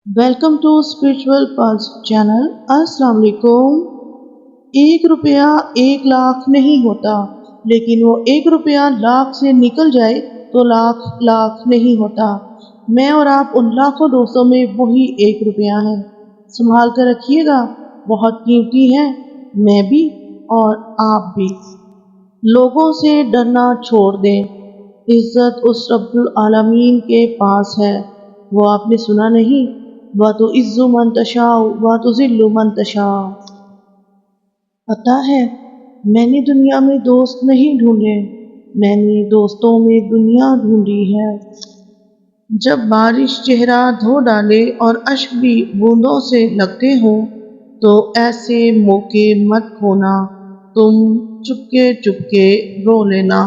Welcome to spiritual pulse channel. अस्सलाम वालेकुम। 1 रुपया 1 लाख नहीं होता, लेकिन वो 1 रुपया लाख से निकल जाए तो लाख लाख नहीं होता। मैं और आप उन लाखों दोस्तों में वही 1 रुपया है। संभाल कर रखिएगा, बहुत कीमती है। मैं भी और आप भी। लोगों से डरना छोड़ दें। इज्जत उस रब्बुल आलमीन के पास है। वो आपने सुना नहीं, व तो इज्जु मन तशाओ व तो जिल्लु मन तशाओ। पता है, मैंने दुनिया में दोस्त नहीं ढूंढे, मैंने दोस्तों में दुनिया ढूंढी है। जब बारिश चेहरा धो डाले और अश्क भी बूंदों से लगते हो, तो ऐसे मौके मत खोना, तुम चुपके चुपके रो लेना।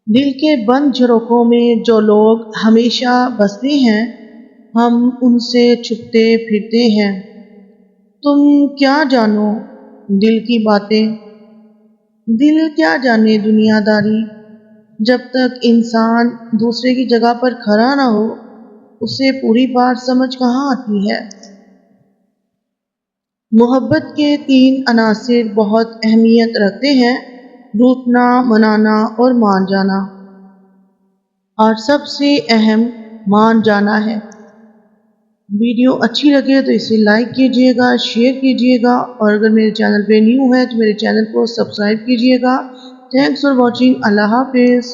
दिल के बंद झरोखों में जो लोग हमेशा बसते हैं, हम उनसे छुपते फिरते हैं। तुम क्या जानो दिल की बातें, दिल क्या जाने दुनियादारी। जब तक इंसान दूसरे की जगह पर खड़ा ना हो, उसे पूरी बात समझ कहाँ आती है। मोहब्बत के 3 अनासिर बहुत अहमियत रखते हैं: रूठना, मनाना और मान जाना। और सबसे अहम मान जाना है। वीडियो अच्छी लगे तो इसे लाइक कीजिएगा, शेयर कीजिएगा, और अगर मेरे चैनल पे न्यू है तो मेरे चैनल को सब्सक्राइब कीजिएगा। Thanks for watching. अल्लाह हाफिज़।